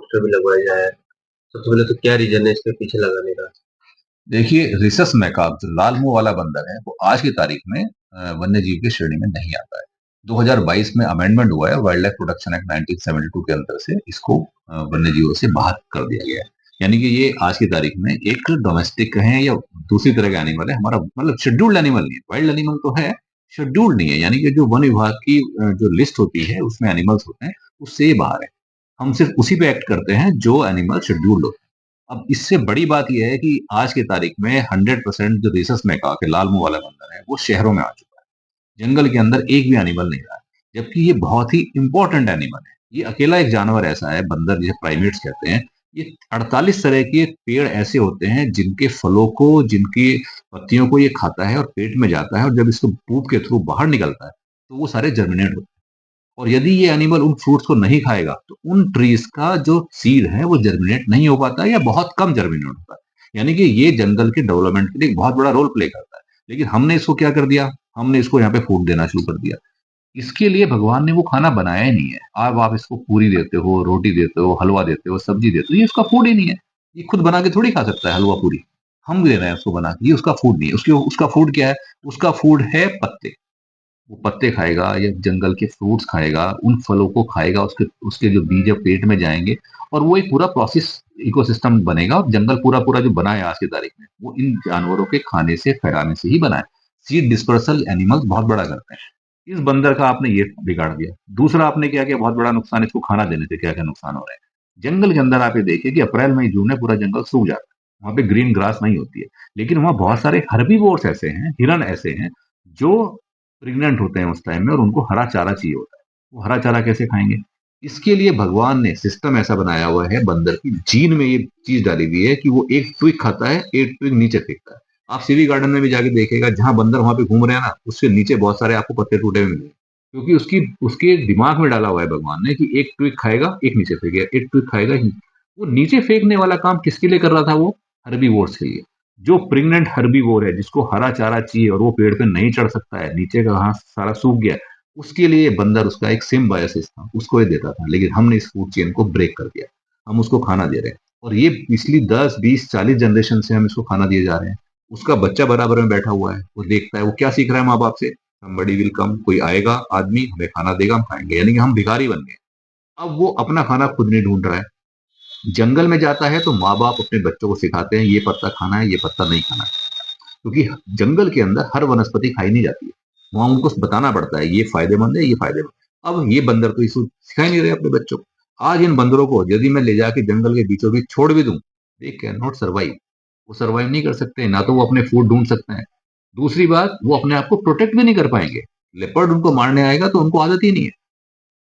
Poster भी लगवाया जाए। सबसे पहले तो क्या रीज़न है इसके पीछे लगाने का? देखिए, रिसस मैकाक जो लाल मुंह वाला बंदर है, वो आज की तारीख में वन्य जीव की श्रेणी में नहीं आता है। 2022 में अमेंडमेंट हुआ है वाइल्ड लाइफ प्रोटेक्शन एक्ट 1972 के अंदर से इसको वन्य जीवों से बाहर कर दिया गया है। यानी कि ये आज की तारीख में एक डोमेस्टिक कहें या दूसरी तरह का एनिमल है, हमारा मतलब शेड्यूल्ड एनिमल नहीं है। वाइल्ड एनिमल तो है, शेड्यूल्ड नहीं है। यानी कि जो वन विभाग की जो लिस्ट होती है उसमें एनिमल्स होते हैं, उससे ये बाहर है। हम सिर्फ उसी पे एक्ट करते हैं जो एनिमल शेड्यूल्ड होते हैं। अब इससे बड़ी बात यह है कि आज की तारीख में 100% जो रेसस मैकाक है, लाल मुंह वाला बंदर है, वो शहरों में आ चुका है। जंगल के अंदर एक भी एनिमल नहीं रहा है, जबकि ये बहुत ही इंपॉर्टेंट एनिमल है। ये अकेला एक जानवर ऐसा है, बंदर जिसे प्राइमेट्स कहते हैं। ये 48 तरह के पेड़ ऐसे होते हैं जिनके फलों को, जिनकी पत्तियों को ये खाता है और पेट में जाता है, और जब इसको पूप के थ्रू बाहर निकलता है तो वो सारे जर्मिनेट होते हैं। और यदि ये एनिमल उन फ्रूट्स को नहीं खाएगा तो उन ट्रीज का जो सीड है वो जर्मिनेट नहीं हो पाता या बहुत कम जर्मिनेट होता है। यानी कि ये जंगल के डेवलपमेंट के लिए एक बहुत बड़ा रोल प्ले करता है। लेकिन हमने इसको क्या कर दिया, हमने इसको यहाँ पे फूड देना शुरू कर दिया। इसके लिए भगवान ने वो खाना बनाया ही नहीं है। अब आप इसको पूरी देते हो, रोटी देते हो, हलवा देते हो, सब्जी देते हो, ये उसका फूड ही नहीं है। ये खुद बना के थोड़ी खा सकता है हलवा पूरी। हम दे रहे हैं उसको बना के, ये उसका फूड नहीं है। उसका फूड क्या है? उसका फूड है पत्ते। वो पत्ते खाएगा या जंगल के फ्रूट्स खाएगा, उन फलों को खाएगा, उसके उसके जो बीज है पेट में जाएंगे, और वो एक पूरा प्रोसेस इकोसिस्टम बनेगा। और जंगल पूरा पूरा जो बना है आज की तारीख में, वो इन जानवरों के खाने से, फैलाने से ही बना है। सीड डिस्पर्सल एनिमल्स बहुत बड़ा करते हैं। इस बंदर का आपने ये बिगाड़ दिया। दूसरा आपने क्या किया, बहुत बड़ा नुकसान, इसको खाना देने से क्या क्या नुकसान हो रहा है। जंगल के अंदर आप ये देखिए कि अप्रैल मई जून में पूरा जंगल सूख जाता है। वहां पे ग्रीन ग्रास नहीं होती है। लेकिन वहां बहुत सारे हर्बीवोर्स ऐसे हैं, हिरन ऐसे हैं, जो प्रेग्नेंट होते हैं उस टाइम में, और उनको हरा चारा चाहिए होता है। वो हरा चारा कैसे खाएंगे? इसके लिए भगवान ने सिस्टम ऐसा बनाया हुआ है, बंदर की जीन में ये चीज डाली हुई है कि वो एक ट्विग खाता है, एक ट्विग नीचे फेंकता है। आप सीवी गार्डन में भी जाके देखेगा, जहां बंदर वहां पे घूम रहे हैं ना, उससे नीचे बहुत सारे आपको पत्ते टूटे हुए मिलेंगे। क्योंकि उसकी उसके दिमाग में डाला हुआ है भगवान ने कि एक ट्विग खाएगा, एक नीचे फेंकेगा, एक ट्विग खाएगा, वो नीचे फेंकने वाला काम किसके लिए कर रहा था? वो हर्बीवोर्स के लिए। जो प्रेग्नेंट हर्बीवोर है, जिसको हरा चारा चाहिए और वो पेड़ पे नहीं चढ़ सकता है, नीचे का घास सारा सूख गया, उसके लिए बंदर, उसका एक सिम्बायोसिस था, उसको ये देता था। लेकिन हमने इस फूड चेन को ब्रेक कर दिया। हम उसको खाना दे रहे हैं, और ये पिछली 10 20 40 जनरेशन से हम इसको खाना दिए जा रहे हैं। उसका बच्चा बराबर में बैठा हुआ है, वो देखता है, वो क्या सीख रहा है माँ बाप से? somebody will come, कोई आएगा आदमी हमें खाना देगा, हम खाएंगे। यानी कि हम भिखारी बन गए। अब वो अपना खाना खुद नहीं ढूंढ रहा है। जंगल में जाता है तो माँ बाप अपने बच्चों को सिखाते हैं ये पत्ता खाना है, ये पत्ता नहीं खाना है। क्योंकि जंगल के अंदर हर वनस्पति खाई नहीं जाती है। वहां उनको बताना पड़ता है ये फायदेमंद है, ये फायदेमंद। अब ये बंदर तो इसको सिखा ही नहीं रहे अपने बच्चों को। आज इन बंदरों को यदि मैं ले जाके जंगल के बीचों बीच छोड़ भी दूं, दे कैन नॉट सर्वाइव। वो सर्वाइव नहीं कर सकते, ना तो वो अपने फूड ढूंढ सकते हैं। दूसरी बात, वो अपने आप को प्रोटेक्ट भी नहीं कर पाएंगे। लेपर्ड उनको मारने आएगा तो उनको आदत ही नहीं है।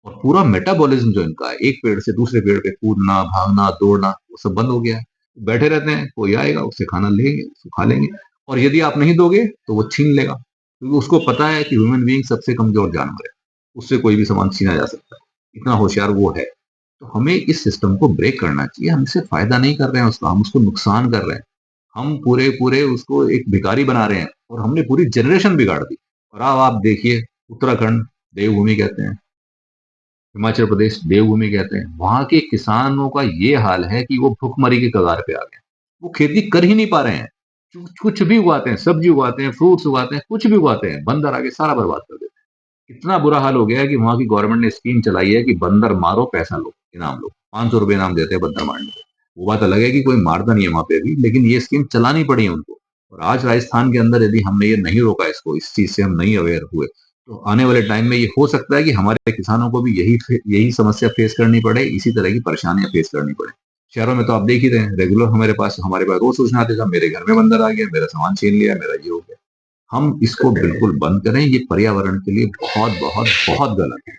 और पूरा मेटाबॉलिज्म जो इनका है, एक पेड़ से दूसरे पेड़ पे कूदना, भागना, दौड़ना, वो सब बंद हो गया है। बैठे रहते हैं, कोई आएगा उससे खाना लेंगे, उसको खा लेंगे। और यदि आप नहीं दोगे तो वो छीन लेगा, क्योंकि उसको पता है कि ह्यूमन बीइंग सबसे कमजोर जानवर है, उससे कोई भी सामान छीना जा सकता है। इतना होशियार वो है। तो हमें इस सिस्टम को ब्रेक करना चाहिए। हम इससे फायदा नहीं कर रहे हैं उसका, हम उसको नुकसान कर रहे हैं। हम पूरे पूरे उसको एक भिखारी बना रहे हैं, और हमने पूरी जनरेशन बिगाड़ दी। और अब आप देखिए, उत्तराखंड देवभूमि कहते हैं, हिमाचल प्रदेश देवभूमि कहते हैं, वहां के किसानों का ये हाल है कि वो भुखमरी के कगार पे आ गए। वो खेती कर ही नहीं पा रहे हैं। कुछ भी उगाते हैं, सब्जी उगाते हैं, फ्रूट्स उगाते हैं, कुछ भी उगाते हैं, बंदर आके सारा बर्बाद कर देते हैं। इतना बुरा हाल हो गया है कि वहां की गवर्नमेंट ने स्कीम चलाई है कि बंदर मारो, पैसा लो, इनाम लो। 500 रुपए इनाम देते हैं बंदर मारने पे। वो बात अलग है कि कोई मारता नहीं है वहां पे भी, लेकिन ये स्कीम चलानी पड़ी है उनको। और आज राजस्थान के अंदर यदि हमने ये नहीं रोका, इसको, इस चीज से हम नहीं अवेयर हुए, तो आने वाले टाइम में ये हो सकता है कि हमारे किसानों को भी यही समस्या फेस करनी पड़े, इसी तरह की परेशानियां फेस करनी पड़े। शहरों में तो आप देख ही रहे हैं, रेगुलर हमारे पास रोज सूचना आती है, मेरे घर में बंदर आ गया, मेरा सामान छीन लिया, मेरा ये हो गया। हम इसको बिल्कुल बंद करें। ये पर्यावरण के लिए बहुत बहुत बहुत गलत है।